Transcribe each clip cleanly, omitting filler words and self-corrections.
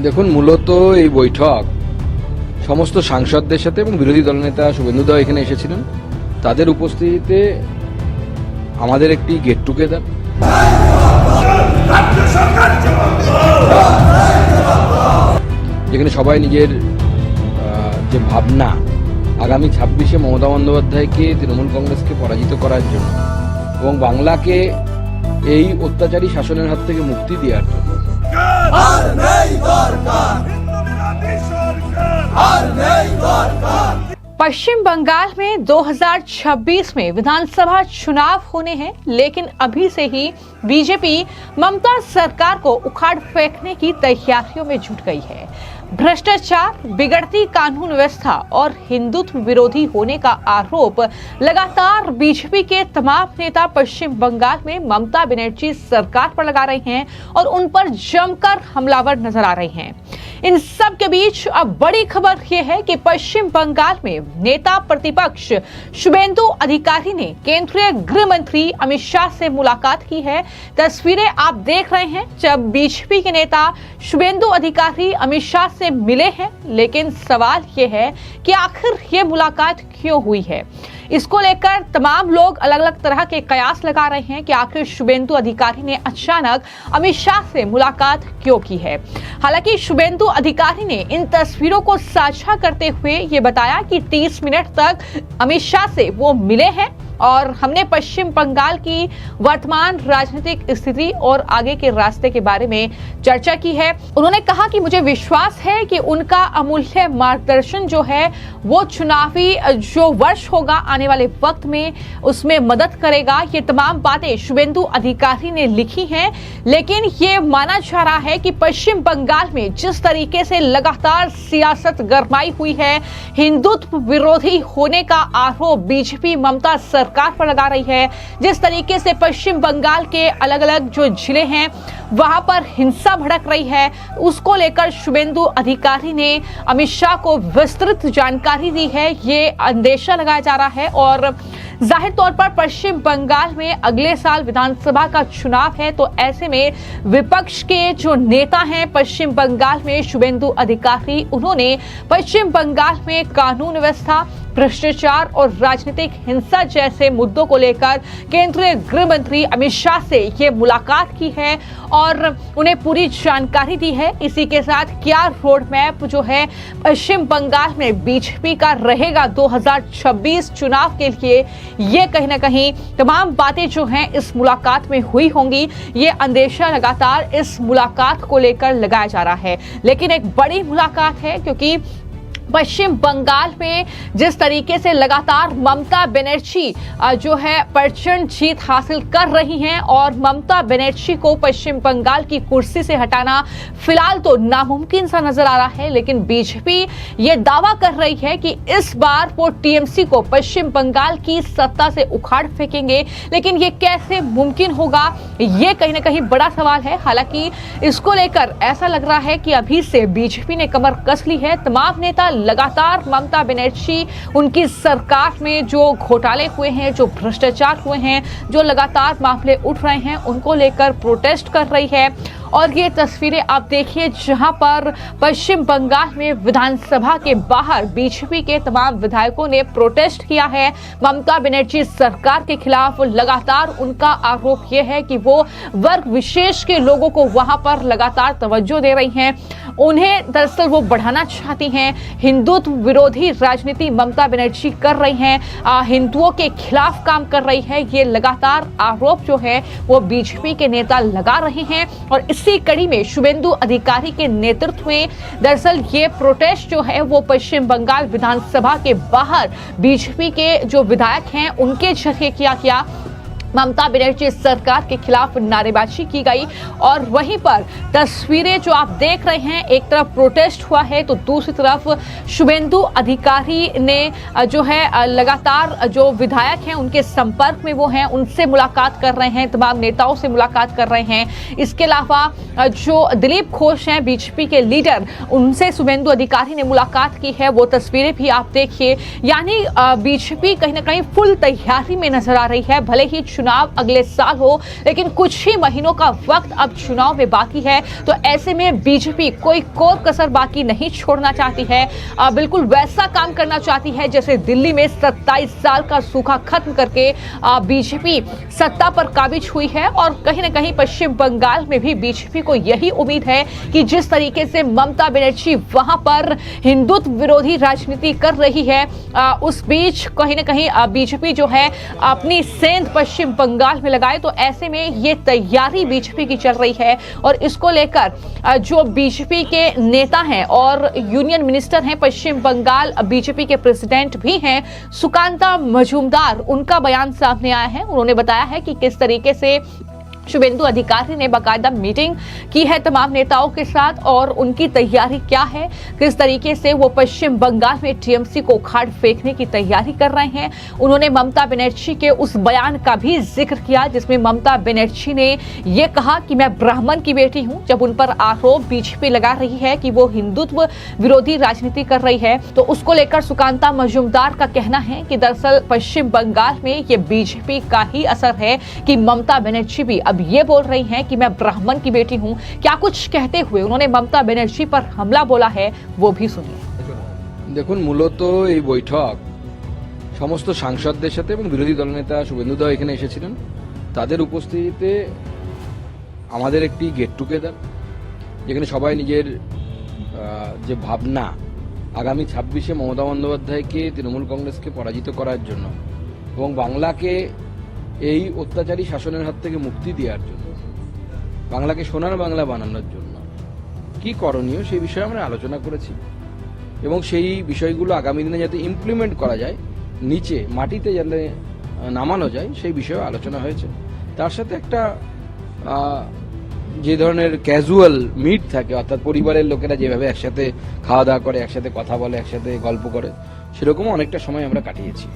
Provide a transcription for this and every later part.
দেখুন, মূলত এই বৈঠক সমস্ত সাংসদদের সাথে এবং বিরোধী দলনেতা শুভেন্দু দা এখানে এসেছিলেন, তাদের উপস্থিতিতে আমাদের একটি গেট টুগেদার, যেখানে সবাই নিজের যে ভাবনা আগামী 26-এ মমতা বন্দ্যোপাধ্যায়কে, তৃণমূল কংগ্রেসকে পরাজিত করার জন্য এবং বাংলাকে এই অত্যাচারী শাসনের হাত থেকে মুক্তি দেওয়ার জন্য। पश्चिम बंगाल में 2026 में विधानसभा चुनाव होने हैं, लेकिन अभी से ही बीजेपी ममता सरकार को उखाड़ फेंकने की तैयारियों में जुट गई है। भ्रष्टाचार, बिगड़ती कानून व्यवस्था और हिंदुत्व विरोधी होने का आरोप लगातार बीजेपी के तमाम नेता पश्चिम बंगाल में ममता बनर्जी सरकार पर लगा रहे हैं और उन पर जमकर हमलावर नजर आ रहे हैं। इन सब के बीच अब बड़ी खबर यह है कि पश्चिम बंगाल में नेता प्रतिपक्ष शुभेंदु अधिकारी ने केंद्रीय गृह मंत्री अमित शाह से मुलाकात की है। तस्वीरें आप देख रहे हैं जब बीजेपी के नेता शुभेंदु अधिकारी अमित शाह से मिले हैं, लेकिन सवाल ये है कि आखिर ये मुलाकात क्यों हुई है। इसको लेकर तमाम लोग अलग अलग तरह के कयास लगा रहे हैं कि आखिर शुभेंदु अधिकारी ने अचानक अमित शाह से मुलाकात क्यों की है। हालांकि शुभेंदु अधिकारी ने इन तस्वीरों को साझा करते हुए ये बताया कि 30 मिनट तक अमित शाह से वो मिले हैं और हमने पश्चिम बंगाल की वर्तमान राजनीतिक स्थिति और आगे के रास्ते के बारे में चर्चा की है। उन्होंने कहा कि मुझे विश्वास है कि उनका अमूल्य मार्गदर्शन जो है वो चुनावी जो वर्ष होगा आने वाले वक्त में उसमें मदद करेगा। ये तमाम बातें शुभेंदु अधिकारी ने लिखी हैं, लेकिन ये माना जा रहा है कि पश्चिम बंगाल में जिस तरीके से लगातार सियासत गरमाई हुई है, हिंदुत्व विरोधी होने का आरोप बीजेपी ममता सरकार पर लगा रही है, जिस तरीके से पश्चिम बंगाल के अलग अलग जो जिले हैं वहां पर हिंसा भड़क रही है, उसको लेकर शुभेंदु अधिकारी ने अमित शाह को विस्तृत जानकारी दी है। ये अंदेशा लगाया जा रहा है और जाहिर तौर पर पश्चिम बंगाल में अगले साल विधानसभा का चुनाव है, तो ऐसे में विपक्ष के जो नेता हैं पश्चिम बंगाल में शुभेंदु अधिकारी, उन्होंने पश्चिम बंगाल में कानून व्यवस्था, भ्रष्टाचार और राजनीतिक हिंसा जैसे मुद्दों को लेकर केंद्रीय गृह मंत्री अमित शाह से ये मुलाकात की है और उन्हें पूरी जानकारी दी है। इसी के साथ क्या रोड मैप जो है पश्चिम बंगाल में बीजेपी का रहेगा 2026 चुनाव के लिए, ये कहीं ना कहीं तमाम बातें जो हैं इस मुलाकात में हुई होंगी। ये अंदेशा लगातार इस मुलाकात को लेकर लगाया जा रहा है, लेकिन एक बड़ी मुलाकात है क्योंकि पश्चिम बंगाल में जिस तरीके से लगातार ममता बनर्जी जो है प्रचंड जीत हासिल कर रही हैं और ममता बनर्जी को पश्चिम बंगाल की कुर्सी से हटाना फिलहाल तो नामुमकिन सा नजर आ रहा है, लेकिन बीजेपी ये दावा कर रही है कि इस बार वो टीएमसी को पश्चिम बंगाल की सत्ता से उखाड़ फेंकेंगे। लेकिन ये कैसे मुमकिन होगा, ये कहीं ना कहीं बड़ा सवाल है। हालांकि इसको लेकर ऐसा लग रहा है कि अभी से बीजेपी ने कमर कस ली है। तमाम नेता लगातार ममता बनर्जी, उनकी सरकार में जो घोटाले हुए हैं, जो भ्रष्टाचार हुए हैं, जो लगातार मामले उठ रहे हैं, उनको लेकर प्रोटेस्ट कर रही है। और ये तस्वीरें आप देखिए जहां पर पश्चिम बंगाल में विधानसभा के बाहर बीजेपी के तमाम विधायकों ने प्रोटेस्ट किया है ममता बनर्जी सरकार के खिलाफ। लगातार उनका आरोप यह है कि वो वर्ग विशेष के लोगों को वहां पर लगातार तवज्जो दे रही हैं, उन्हें दरअसल वो बढ़ाना चाहती हैं। हिंदुत्व विरोधी राजनीति ममता बनर्जी कर रही हैं, हिंदुओं के खिलाफ काम कर रही है। ये लगातार आरोप जो है वो बीजेपी के नेता लगा रहे हैं और इसी कड़ी में शुभेंदु अधिकारी के नेतृत्व में दरअसल ये प्रोटेस्ट जो है वो पश्चिम बंगाल विधानसभा के बाहर बीजेपी के जो विधायक हैं उनके जरिए किया गया। ममता बनर्जी सरकार के खिलाफ नारेबाजी की गई और वहीं पर तस्वीरें जो आप देख रहे हैं, एक तरफ प्रोटेस्ट हुआ है तो दूसरी तरफ शुभेंदु अधिकारी ने जो है लगातार जो विधायक हैं उनके संपर्क में वो हैं, उनसे मुलाकात कर रहे हैं, तमाम नेताओं से मुलाकात कर रहे हैं। इसके अलावा जो दिलीप घोष हैं बीजेपी के लीडर, उनसे शुभेंदु अधिकारी ने मुलाकात की है। वो तस्वीरें भी आप देखिए, यानी बीजेपी कहीं ना कहीं फुल तैयारी में नजर आ रही है। भले ही चुनाव अगले साल हो, लेकिन कुछ ही महीनों का वक्त अब चुनाव में बाकी है। तो ऐसे में बीजेपी कोई कोर कसर बाकी नहीं छोड़ना चाहती है, बिल्कुल वैसा काम करना चाहती है जैसे दिल्ली में 27 साल का सूखा खत्म करके बीजेपी सत्ता पर काबिज हुई है। और कहीं ना कहीं पश्चिम बंगाल में भी बीजेपी को यही उम्मीद है कि जिस तरीके से ममता बनर्जी वहां पर हिंदुत्व विरोधी राजनीति कर रही है, उस बीच कहीं ना कहीं बीजेपी जो है अपनी सेंध पश्चिम बंगाल में लगाए। तो ऐसे में ये तैयारी बीजेपी की चल रही है और इसको लेकर जो बीजेपी के नेता हैं और यूनियन मिनिस्टर हैं, पश्चिम बंगाल बीजेपी के प्रेसिडेंट भी हैं सुकांता मजूमदार, उनका बयान सामने आया है। उन्होंने बताया है कि किस तरीके से शुभेंदु अधिकारी ने बाकायदा मीटिंग की है तमाम नेताओं के साथ और उनकी तैयारी क्या है, किस तरीके से वो पश्चिम बंगाल में टीएमसी को उखाड़ फेंकने की तैयारी कर रहे हैं। उन्होंने ममता बनर्जी के उस बयान का भी जिक्र किया जिसमें ममता बनर्जी ने ये कहा कि मैं ब्राह्मण की बेटी हूं, जब उन पर आरोप बीजेपी लगा रही है कि वो हिंदुत्व विरोधी राजनीति कर रही है। तो उसको लेकर सुकांता मजूमदार का कहना है कि दरअसल पश्चिम बंगाल में ये बीजेपी का ही असर है कि ममता बनर्जी भी अब ये बोल रही हैं कि मैं ब्राह्मण की बेटी हूं। क्या कुछ कहते हुए उन्होंने ममता बनर्जी पर हमला बोला है वो भी सुनिए। দেখুন, মূলত এই বৈঠক সমস্ত সাংসদদের সাথে এবং বিরোধী দলনেতা শুভেন্দুদাও এখানে এসেছিলেন, তাদের উপস্থিতিতে আমাদের একটি গেট টুগেদার, যেখানে সবাই নিজের যে ভাবনা আগামী 26শে মমতা বন্দ্যোপাধ্যায়কে তৃণমূল কংগ্রেসকে পরাজিত করার জন্য এবং বাংলাকে এই অত্যাচারী শাসনের হাত থেকে মুক্তি দেওয়ার জন্য, বাংলাকে সোনার বাংলা বানানোর জন্য কি করণীয় সেই বিষয়ে আমরা আলোচনা করেছি এবং সেই বিষয়গুলো আগামী দিনে যাতে ইমপ্লিমেন্ট করা যায়, নিচে মাটিতে যাতে নামানো যায় সেই বিষয়ে আলোচনা হয়েছে। তার সাথে একটা যে ধরনের ক্যাজুয়াল মিট থাকে, অর্থাৎ পরিবারের লোকেরা যেভাবে একসাথে খাওয়া দাওয়া করে, একসাথে কথা বলে, একসাথে গল্প করে, সেরকমও অনেকটা সময় আমরা কাটিয়েছি।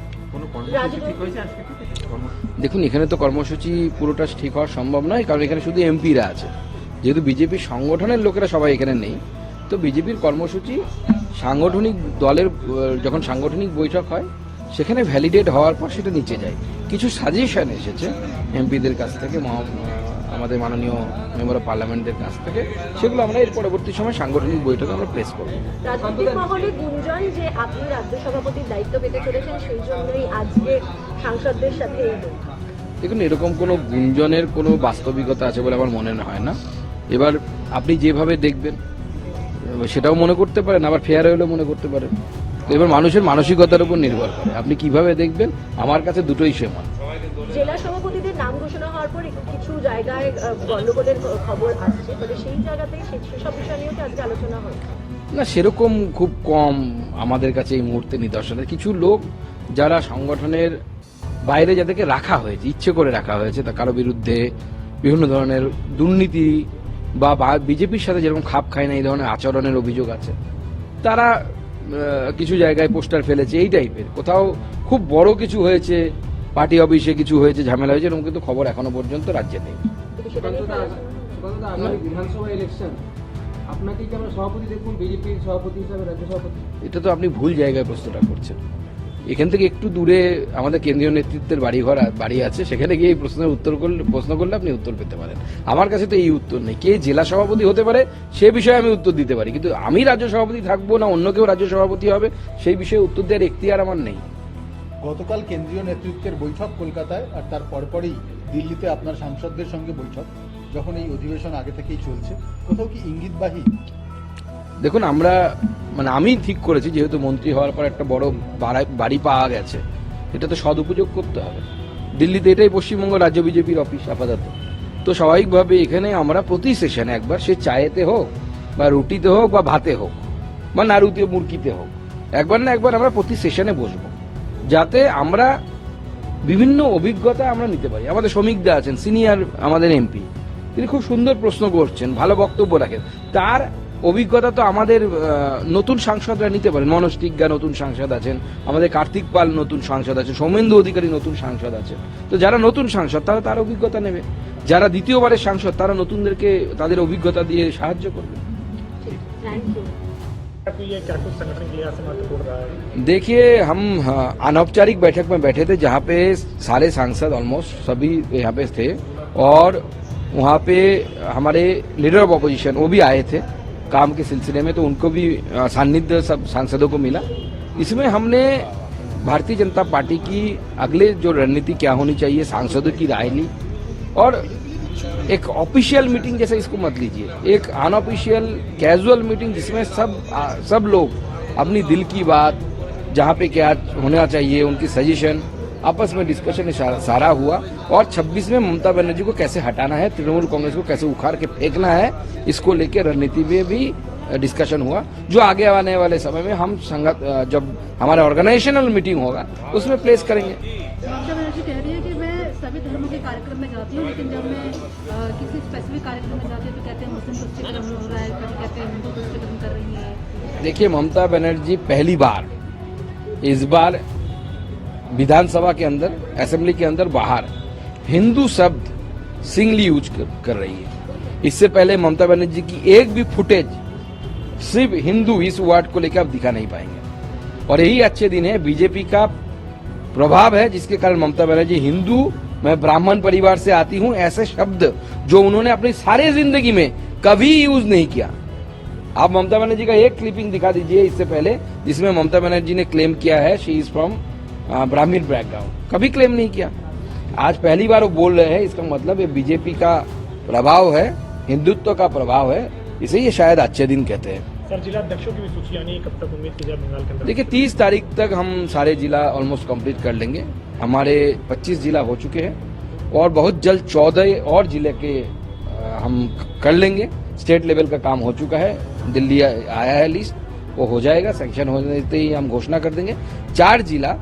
দেখুন, এখানে তো কর্মসূচি পুরোটা ঠিক হওয়া সম্ভব নয়, কারণ এখানে শুধু এমপিরা আছে। যেহেতু বিজেপি সংগঠনের লোকেরা সবাই এখানে নেই, তো বিজেপির কর্মসূচি সাংগঠনিক দলের যখন সাংগঠনিক বৈঠক হয় সেখানে ভ্যালিডেট হওয়ার পর সেটা নিচে যায়। কিছু সাজেশন এসেছে এমপিদের কাছ থেকে, আমাদের মাননীয় মেম্বার অফ পার্লামেন্টের কাছ থেকে, সেগুলো আমরা এর পরবর্তী সময় সাংগঠনিক বৈঠকে আমরা প্রেস করব। রাজনৈতিক মহলে গুঞ্জন যে আপনি রাজ্য সভাপতির দায়িত্ব পেতে চলেছেন, সেই জন্যই আজকে সাংসদদের সাথে এই বৈঠক। দেখুন, এরকম কোনো গুঞ্জনের কোনো বাস্তবিকতা আছে বলে আমার মনে হয় না। এবার আপনি যেভাবে দেখবেন সেটাও মনে করতে পারেন, আবার ফেয়ার হলেও মনে করতে পারেন। এবার মানুষের মানসিকতার উপর নির্ভর করে, আপনি কিভাবে দেখবেন। আমার কাছে দুটোই সমান। জেলা সভাপতিদের নাম ঘোষণা হওয়ার পর কিছু জায়গায় গন্ডগোলের খবর আসছে, তবে সেই জায়গাতে সেসব বিষয় নিয়েও আজকে আলোচনা হয় না, সেরকম খুব কম আমাদের কাছে এই মুহূর্তে নিদর্শনে। কিছু লোক যারা সংগঠনের বাইরে যাদেরকে রাখা হয়েছে, ইচ্ছে করে রাখা হয়েছে, তা কারো বিরুদ্ধে বিভিন্ন ধরনের দুর্নীতি বা বিজেপির সাথে যেরকম খাপ খায় না এই ধরনের আচরণের অভিযোগ আছে, তারা কিছু জায়গায় পোস্টার ফেলেছে এই টাইপের। কোথাও খুব বড় কিছু হয়েছে, পার্টি অফিসে কিছু হয়েছে, ঝামেলা হয়েছে, এরকম কিন্তু খবর এখনো পর্যন্ত রাজ্যে নেই। বিধানসভা ইলেকশন আপনাকে কি আমরা সভাপতি দেখুন, বিজেপির সভাপতি হিসাবে, রাজ্য সভাপতি? এটা তো আপনি ভুল জায়গায় প্রশ্নটা করছেন। এখান থেকে একটু দূরে আমাদের কেন্দ্রীয় নেতৃত্বের বাড়ি আছে, সেখানে গিয়ে এই প্রশ্ন করলে আপনি উত্তর পেতে পারেন। আমার কাছে তো এই উত্তর নেই। কে জেলা সভাপতি হতে পারে সে বিষয়ে আমি উত্তর দিতে পারি, কিন্তু আমি রাজ্য সভাপতি থাকবো না অন্য কেউ রাজ্য সভাপতি হবে সেই বিষয়ে উত্তর দেওয়ার এখতিয়ার আমার নেই। গতকাল কেন্দ্রীয় নেতৃত্বের বৈঠক কলকাতায়, আর তার পরপরই দিল্লিতে আপনার সাংসদদের সঙ্গে বৈঠক, যখন এই অধিবেশন আগে থেকেই চলছে, কোথাও কি ইঙ্গিতবাহী? দেখুন, আমি ঠিক করেছি, যেহেতু মন্ত্রী হওয়ার পর একটা বড় বাড়ি পাওয়া গেছে, এটা তো সদুপযোগ করতে হবে। দিল্লিতে এটাই পশ্চিমবঙ্গ রাজ্য বিজেপির অফিস আপাতত। তো স্বাভাবিকভাবে এখানে আমরা প্রতি সেশনে একবার, সে চায়েতে হোক বা রুটিতে হোক বা ভাতে হোক বা নাড়ুতে মুরগিতে হোক, একবার না একবার আমরা প্রতি সেশনে বসবো, যাতে আমরা বিভিন্ন অভিজ্ঞতা আমরা নিতে পারি। আমাদের শ্রমিকদা আছেন, সিনিয়র আমাদের এমপি, তিনি খুব সুন্দর প্রশ্ন করছেন, ভালো বক্তব্য রাখেন, তার অভিজ্ঞতা তো আমাদের নতুন সাংসদরা নিতে পারেন। মনোজ টিগ্গা নতুন সাংসদ আছেন, আমাদের কার্তিক পাল নতুন সাংসদ আছেন, সৌমেন্দু অধিকারী নতুন সাংসদ আছেন। তো যারা নতুন সাংসদ তারা তার অভিজ্ঞতা নেবে, যারা দ্বিতীয়বারের সাংসদ তারা নতুনদেরকে তাদের অভিজ্ঞতা দিয়ে সাহায্য করবে। Thank you. ये क्या कुछ संगठन के लिहाज से महत्वपूर्ण रहा है? देखिए, हम अनौपचारिक बैठक में बैठे थे जहाँ पे सारे सांसद ऑलमोस्ट सभी यहाँ पे थे और वहाँ पे हमारे लीडर ऑफ ऑपोजिशन वो भी आए थे काम के सिलसिले में, तो उनको भी सान्निध्य सब सांसदों को मिला। इसमें हमने भारतीय जनता पार्टी की अगले जो रणनीति क्या होनी चाहिए सांसदों की राय ली और एक ऑफिशियल मीटिंग जैसे इसको मत लीजिए, एक अनऑफिशियल कैजुअल मीटिंग जिसमें सब लोग अपनी दिल की बात जहाँ पे क्या होना चाहिए उनकी सजेशन आपस में डिस्कशन सारा हुआ और 26 में ममता बनर्जी को कैसे हटाना है, तृणमूल कांग्रेस को कैसे उखाड़ के फेंकना है, इसको लेकर रणनीति में भी डिस्कशन हुआ जो आगे आने वाले समय में हम संगत जब हमारा ऑर्गेनाइजेशनल मीटिंग होगा उसमें प्लेस करेंगे। ममता बनर्जी कह रही है कि मैं सभी धर्मों के कार्यक्रम में जाती हूँ, लेकिन जब मैं किसी स्पेसिफिक कार्यक्रम में जाती हूँ तो कहते हैं मुस्लिम तुष्टिकरण हो रहा है, कभी कहते हैं हिंदू तुष्टिकरण कर रही है। देखिए, ममता बनर्जी पहली बार इस बार विधानसभा के अंदर, असेंबली के अंदर, बाहर हिंदू शब्द सिंगली यूज कर रही है। इससे पहले ममता बनर्जी की एक भी फुटेज सिर्फ हिंदू इस वर्ड को लेकर आप दिखा नहीं पाएंगे और यही अच्छे दिन है। बीजेपी का प्रभाव है जिसके कारण ममता बनर्जी हिंदू, मैं ब्राह्मण परिवार से आती हूं, ऐसे शब्द जो उन्होंने अपनी सारी जिंदगी में कभी यूज नहीं किया। आप ममता बनर्जी का एक क्लिपिंग दिखा दीजिए इससे पहले जिसमें ममता बनर्जी ने क्लेम किया है शी इज फ्रॉम ब्राह्मण बैकग्राउंड, कभी क्लेम नहीं किया। आज पहली बार वो बोल रहे हैं, इसका मतलब ये बीजेपी का प्रभाव है, हिंदुत्व का प्रभाव है, इसे ये शायद अच्छे दिन कहते हैं। सर, जिला अध्यक्षों की भी सूची आनी है, कब तक उम्मीद की जाए बंगाल के अंदर? देखिए, 30 तारीख तक हम सारे जिला ऑलमोस्ट कंप्लीट कर लेंगे। हमारे 25 जिला हो चुके हैं और बहुत जल्द 14 और जिले के हम कर लेंगे। स्टेट लेवल का काम हो चुका है, दिल्ली आया है लिस्ट, वो हो जाएगा, सैंक्शन होने से ही हम घोषणा कर देंगे। 4 जिला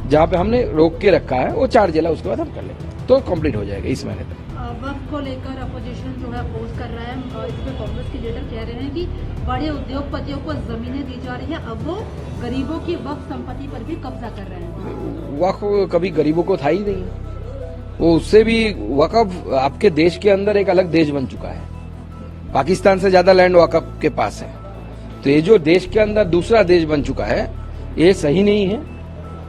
जहाँ पे हमने रोक के रखा है वो 4 जिला उसके बाद हम कर लेंगे तो कंप्लीट हो जाएगा इस महीने तक। वक्त को लेकर अपोजिशन जो है अपोज कर रहा है, इसमें कांग्रेस के लीडर कह रहे हैं कि बड़े उद्योगपतियों को जमीनें दी जा रही हैं, अब वो गरीबों की वक्फ संपत्ति पर भी कब्जा कर रहे हैं। वक्फ कभी गरीबों को था ही नहीं, वो उससे भी वक्फ आपके देश के अंदर एक अलग देश बन चुका है। पाकिस्तान से ज्यादा लैंड वक्फ के पास है, तो ये जो देश के अंदर दूसरा देश बन चुका है ये सही नहीं है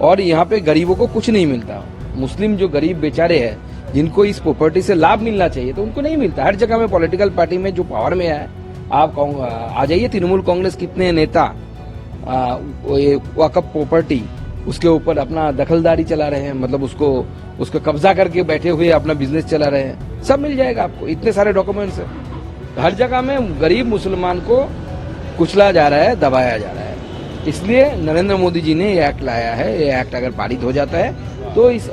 और यहाँ पे गरीबों को कुछ नहीं मिलता। मुस्लिम जो गरीब बेचारे हैं जिनको इस प्रॉपर्टी से लाभ मिलना चाहिए तो उनको नहीं मिलता। हर जगह में पॉलिटिकल पार्टी में जो पावर में है, आप आ जाइए तृणमूल कांग्रेस कितने नेता वक्फ प्रॉपर्टी उसके ऊपर अपना दखलदारी चला रहे हैं, मतलब उसको कब्जा करके बैठे हुए अपना बिजनेस चला रहे हैं। सब मिल जाएगा आपको, इतने सारे डॉक्यूमेंट्स है। हर जगह में गरीब मुसलमान को कुचला जा रहा है, दबाया जा रहा है। इसलिए नरेंद्र मोदी जी ने ये एक्ट लाया है। ये एक्ट अगर पारित हो जाता है तो इस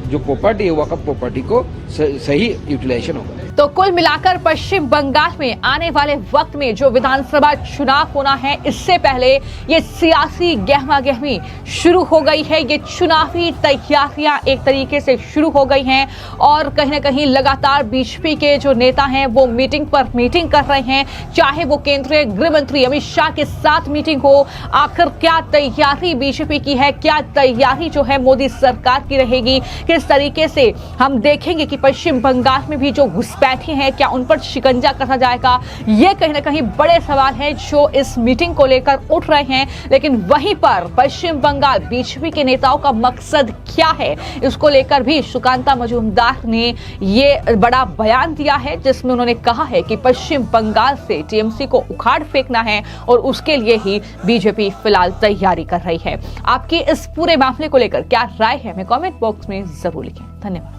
जो प्रॉपर्टी है वक्फ प्रॉपर्टी को सही यूटिलाइजेशन होगा। तो कुल मिलाकर पश्चिम बंगाल में आने वाले वक्त में जो विधानसभा चुनाव होना है, इससे पहले ये सियासी गहमा-गहमी शुरू हो गई है। ये चुनावी तैयारियां एक तरीके से शुरू हो गई हैं और कहीं ना कहीं लगातार बीजेपी के जो नेता हैं वो मीटिंग पर मीटिंग कर रहे हैं, चाहे वो केंद्रीय गृह मंत्री अमित शाह के साथ मीटिंग हो। आखिर क्या तैयारी बीजेपी की है, क्या तैयारी जो है मोदी सरकार की रहेगी, किस तरीके से हम देखेंगे कि पश्चिम बंगाल में भी जो घुसपैठी हैं क्या उन पर शिकंजा कसा जाएगा, ये कहीं ना कहीं बड़े सवाल हैं जो इस मीटिंग को लेकर उठ रहे हैं। लेकिन वहीं पर पश्चिम बंगाल बीजेपी के नेताओं का मकसद क्या है, इसको लेकर भी सुकांता मजूमदार ने ये बड़ा बयान दिया है जिसमें उन्होंने कहा है कि पश्चिम बंगाल से टीएमसी को उखाड़ फेंकना है और उसके लिए ही बीजेपी फिलहाल तैयारी कर रही है। आपकी इस पूरे मामले को लेकर क्या राय है, हमें कमेंट बॉक्स में जरूर लिखें। धन्यवाद।